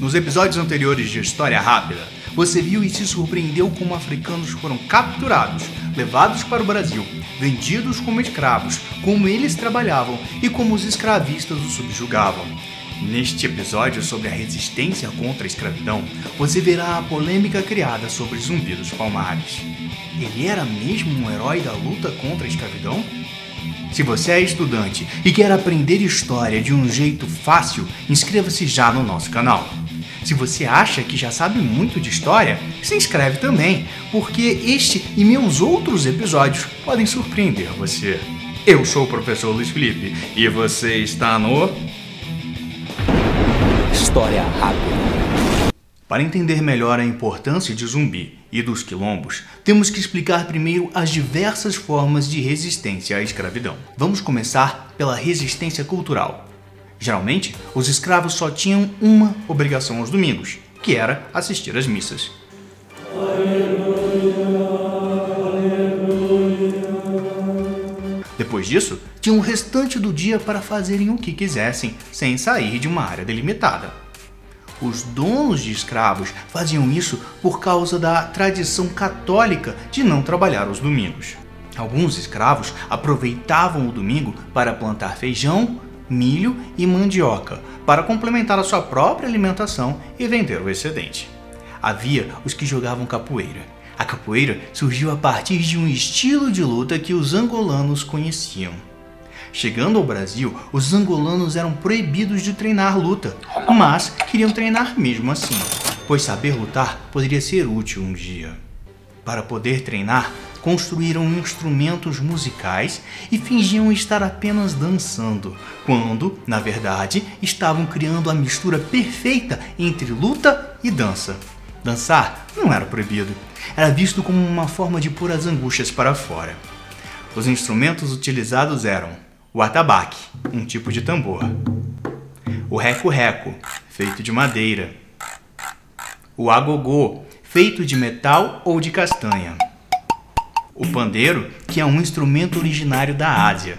Nos episódios anteriores de História Rápida, você viu e se surpreendeu como africanos foram capturados, levados para o Brasil, vendidos como escravos, como eles trabalhavam e como os escravistas os subjugavam. Neste episódio sobre a resistência contra a escravidão, você verá a polêmica criada sobre Zumbi dos Palmares. Ele era mesmo um herói da luta contra a escravidão? Se você é estudante e quer aprender história de um jeito fácil, inscreva-se já no nosso canal. Se você acha que já sabe muito de história, se inscreve também, porque este e meus outros episódios podem surpreender você. Eu sou o professor Luiz Felipe e você está no História Rápida. Para entender melhor a importância de Zumbi e dos quilombos, temos que explicar primeiro as diversas formas de resistência à escravidão. Vamos começar pela resistência cultural. Geralmente, os escravos só tinham uma obrigação aos domingos, que era assistir às missas. Depois disso, tinham o restante do dia para fazerem o que quisessem, sem sair de uma área delimitada. Os donos de escravos faziam isso por causa da tradição católica de não trabalhar aos domingos. Alguns escravos aproveitavam o domingo para plantar feijão, milho e mandioca, para complementar a sua própria alimentação e vender o excedente. Havia os que jogavam capoeira. A capoeira surgiu a partir de um estilo de luta que os angolanos conheciam. Chegando ao Brasil, os angolanos eram proibidos de treinar luta, mas queriam treinar mesmo assim, pois saber lutar poderia ser útil um dia. Para poder treinar, construíram instrumentos musicais e fingiam estar apenas dançando, quando, na verdade, estavam criando a mistura perfeita entre luta e dança. Dançar não era proibido, era visto como uma forma de pôr as angústias para fora. Os instrumentos utilizados eram o atabaque, um tipo de tambor, o reco-reco, feito de madeira, o agogô, feito de metal ou de castanha, o pandeiro, que é um instrumento originário da Ásia.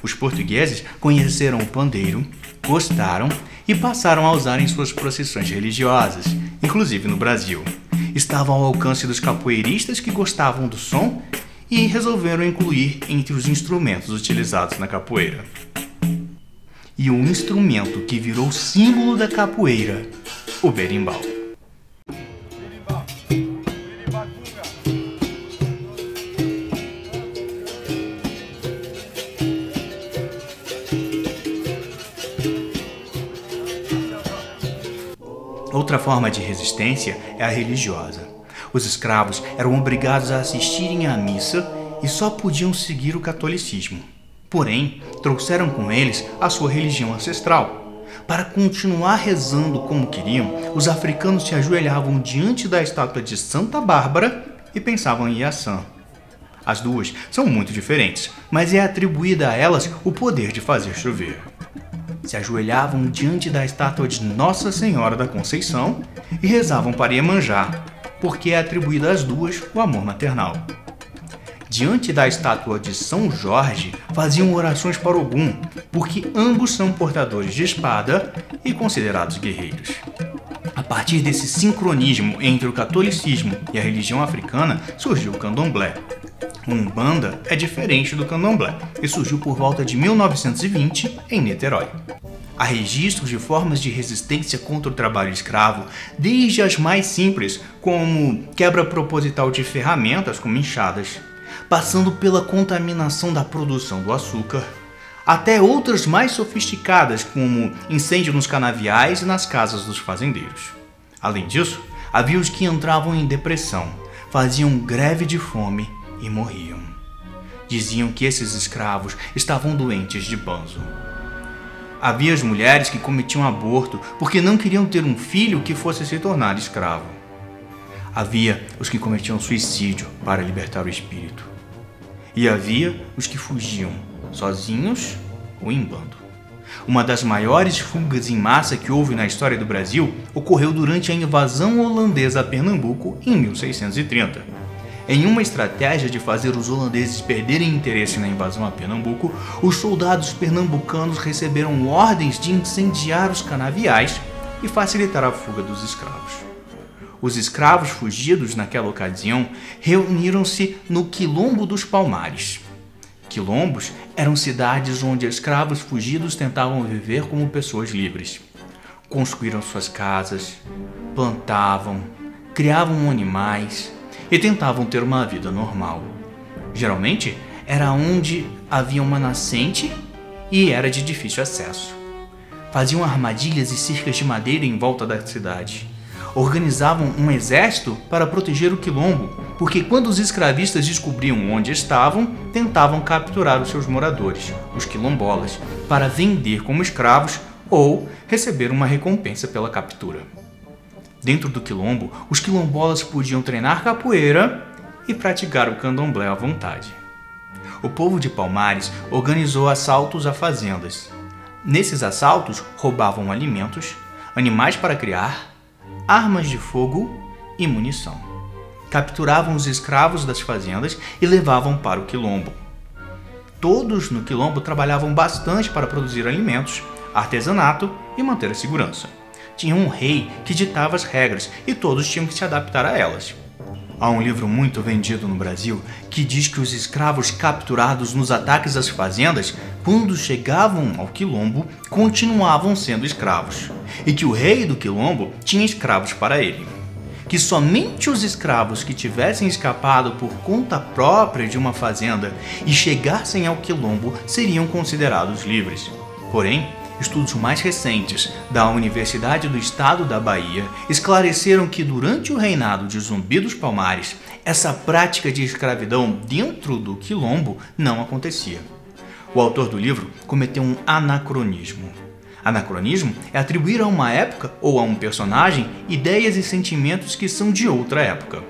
Os portugueses conheceram o pandeiro, gostaram e passaram a usar em suas procissões religiosas, inclusive no Brasil. Estavam ao alcance dos capoeiristas que gostavam do som e resolveram incluir entre os instrumentos utilizados na capoeira. E um instrumento que virou símbolo da capoeira, o berimbau. Outra forma de resistência é a religiosa. Os escravos eram obrigados a assistirem à missa e só podiam seguir o catolicismo. Porém, trouxeram com eles a sua religião ancestral. Para continuar rezando como queriam, os africanos se ajoelhavam diante da estátua de Santa Bárbara e pensavam em Iaçã. As duas são muito diferentes, mas é atribuída a elas o poder de fazer chover. Se ajoelhavam diante da estátua de Nossa Senhora da Conceição e rezavam para Iemanjá, porque é atribuído às duas o amor maternal. Diante da estátua de São Jorge, faziam orações para Ogum, porque ambos são portadores de espada e considerados guerreiros. A partir desse sincronismo entre o catolicismo e a religião africana, surgiu o candomblé. O Umbanda é diferente do candomblé e surgiu por volta de 1920 em Niterói. Há registros de formas de resistência contra o trabalho escravo, desde as mais simples, como quebra proposital de ferramentas como enxadas, passando pela contaminação da produção do açúcar, até outras mais sofisticadas, como incêndio nos canaviais e nas casas dos fazendeiros. Além disso, havia os que entravam em depressão, faziam greve de fome e morriam. Diziam que esses escravos estavam doentes de banzo. Havia as mulheres que cometiam aborto porque não queriam ter um filho que fosse se tornar escravo. Havia os que cometiam suicídio para libertar o espírito. E havia os que fugiam, sozinhos ou em bando. Uma das maiores fugas em massa que houve na história do Brasil ocorreu durante a invasão holandesa a Pernambuco em 1630. Em uma estratégia de fazer os holandeses perderem interesse na invasão a Pernambuco, os soldados pernambucanos receberam ordens de incendiar os canaviais e facilitar a fuga dos escravos. Os escravos fugidos naquela ocasião reuniram-se no Quilombo dos Palmares. Quilombos eram cidades onde escravos fugidos tentavam viver como pessoas livres. Construíram suas casas, plantavam, criavam animais e tentavam ter uma vida normal. Geralmente era onde havia uma nascente e era de difícil acesso. Faziam armadilhas e cercas de madeira em volta da cidade. Organizavam um exército para proteger o quilombo, porque quando os escravistas descobriam onde estavam, tentavam capturar os seus moradores, os quilombolas, para vender como escravos ou receber uma recompensa pela captura. Dentro do quilombo, os quilombolas podiam treinar capoeira e praticar o candomblé à vontade. O povo de Palmares organizou assaltos a fazendas. Nesses assaltos, roubavam alimentos, animais para criar, armas de fogo e munição. Capturavam os escravos das fazendas e levavam para o quilombo. Todos no quilombo trabalhavam bastante para produzir alimentos, artesanato e manter a segurança. Tinha um rei que ditava as regras e todos tinham que se adaptar a elas. Há um livro muito vendido no Brasil que diz que os escravos capturados nos ataques às fazendas, quando chegavam ao quilombo, continuavam sendo escravos, e que o rei do quilombo tinha escravos para ele. Que somente os escravos que tivessem escapado por conta própria de uma fazenda e chegassem ao quilombo seriam considerados livres. Porém, estudos mais recentes da Universidade do Estado da Bahia esclareceram que durante o reinado de Zumbi dos Palmares, essa prática de escravidão dentro do quilombo não acontecia. O autor do livro cometeu um anacronismo. Anacronismo é atribuir a uma época ou a um personagem ideias e sentimentos que são de outra época.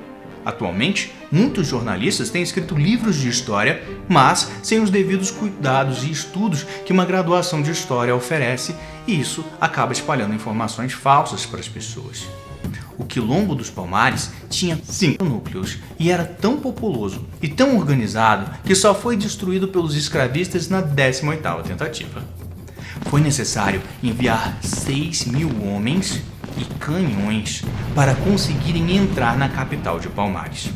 Atualmente, muitos jornalistas têm escrito livros de história, mas sem os devidos cuidados e estudos que uma graduação de história oferece, e isso acaba espalhando informações falsas para as pessoas. O Quilombo dos Palmares tinha 5 núcleos e era tão populoso e tão organizado que só foi destruído pelos escravistas na 18ª tentativa. Foi necessário enviar 6.000 homens e canhões para conseguirem entrar na capital de Palmares.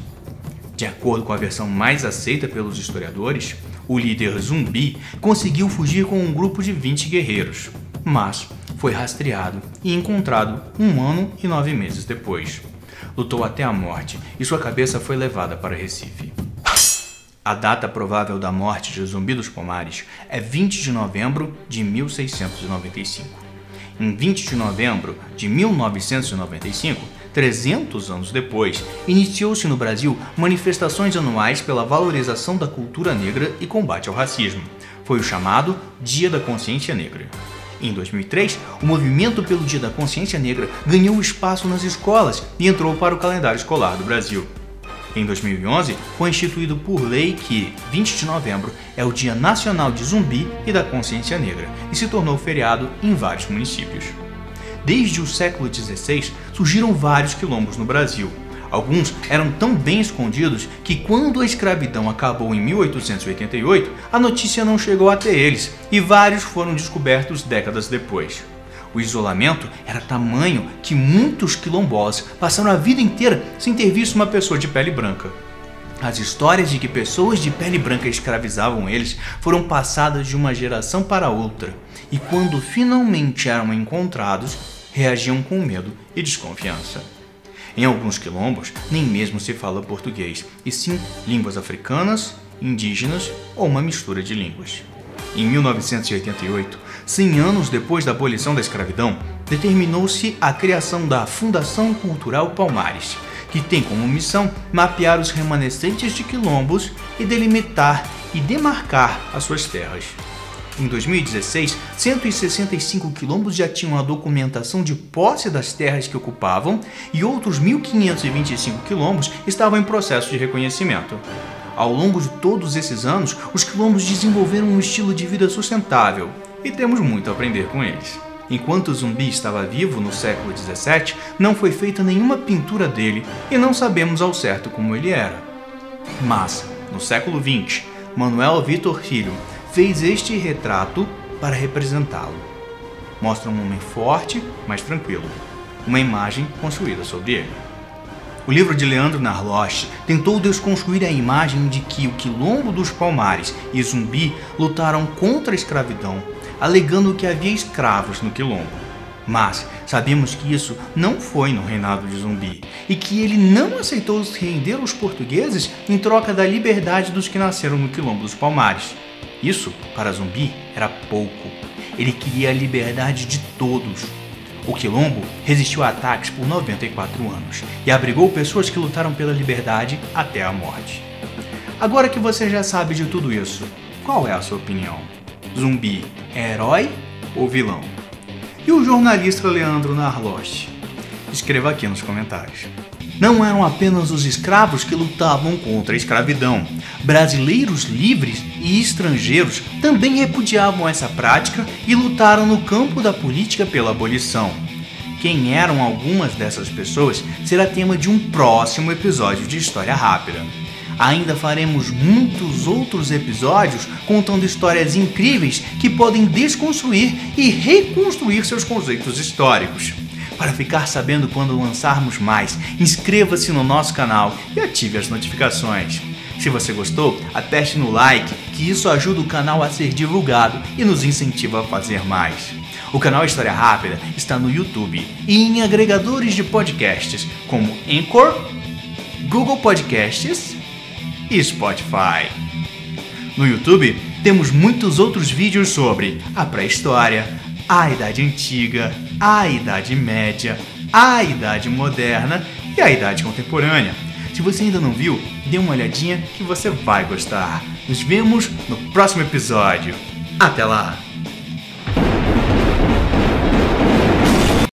De acordo com a versão mais aceita pelos historiadores, o líder Zumbi conseguiu fugir com um grupo de 20 guerreiros, mas foi rastreado e encontrado 1 ano e 9 meses depois. Lutou até a morte e sua cabeça foi levada para Recife. A data provável da morte de Zumbi dos Palmares é 20 de novembro de 1695. Em 20 de novembro de 1995, 300 anos depois, iniciou-se no Brasil manifestações anuais pela valorização da cultura negra e combate ao racismo. Foi o chamado Dia da Consciência Negra. Em 2003, o movimento pelo Dia da Consciência Negra ganhou espaço nas escolas e entrou para o calendário escolar do Brasil. Em 2011, foi instituído por lei que 20 de novembro é o Dia Nacional de Zumbi e da Consciência Negra e se tornou feriado em vários municípios. Desde o século XVI, surgiram vários quilombos no Brasil. Alguns eram tão bem escondidos que quando a escravidão acabou em 1888, a notícia não chegou até eles e vários foram descobertos décadas depois. O isolamento era tamanho que muitos quilombolas passaram a vida inteira sem ter visto uma pessoa de pele branca. As histórias de que pessoas de pele branca escravizavam eles foram passadas de uma geração para outra, e quando finalmente eram encontrados, reagiam com medo e desconfiança. Em alguns quilombos, nem mesmo se fala português, e sim línguas africanas, indígenas ou uma mistura de línguas. Em 1988, 100 anos depois da abolição da escravidão, determinou-se a criação da Fundação Cultural Palmares, que tem como missão mapear os remanescentes de quilombos e delimitar e demarcar as suas terras. Em 2016, 165 quilombos já tinham a documentação de posse das terras que ocupavam e outros 1.525 quilombos estavam em processo de reconhecimento. Ao longo de todos esses anos, os quilombos desenvolveram um estilo de vida sustentável e temos muito a aprender com eles. Enquanto Zumbi estava vivo no século XVII, não foi feita nenhuma pintura dele e não sabemos ao certo como ele era. Mas, no século XX, Manuel Vitor Filho fez este retrato para representá-lo. mostra um homem forte, mas tranquilo. Uma imagem construída sobre ele. O livro de Leandro Narloch tentou desconstruir a imagem de que o Quilombo dos Palmares e Zumbi lutaram contra a escravidão, alegando que havia escravos no Quilombo. Mas sabemos que isso não foi no reinado de Zumbi e que ele não aceitou se render aos portugueses em troca da liberdade dos que nasceram no Quilombo dos Palmares. Isso, para Zumbi, era pouco. Ele queria a liberdade de todos. O Quilombo resistiu a ataques por 94 anos e abrigou pessoas que lutaram pela liberdade até a morte. Agora que você já sabe de tudo isso, qual é a sua opinião? Zumbi é herói ou vilão? E o jornalista Leandro Narloch? Escreva aqui nos comentários. Não eram apenas os escravos que lutavam contra a escravidão. Brasileiros livres e estrangeiros também repudiavam essa prática e lutaram no campo da política pela abolição. Quem eram algumas dessas pessoas será tema de um próximo episódio de História Rápida. Ainda faremos muitos outros episódios contando histórias incríveis que podem desconstruir e reconstruir seus conceitos históricos. Para ficar sabendo quando lançarmos mais, inscreva-se no nosso canal e ative as notificações. Se você gostou, aperte no like, que isso ajuda o canal a ser divulgado e nos incentiva a fazer mais. O canal História Rápida está no YouTube e em agregadores de podcasts como Anchor, Google Podcasts e Spotify. No YouTube temos muitos outros vídeos sobre a pré-história, a Idade Antiga, a Idade Média, a Idade Moderna e a Idade Contemporânea. Se você ainda não viu, dê uma olhadinha que você vai gostar. Nos vemos no próximo episódio. Até lá!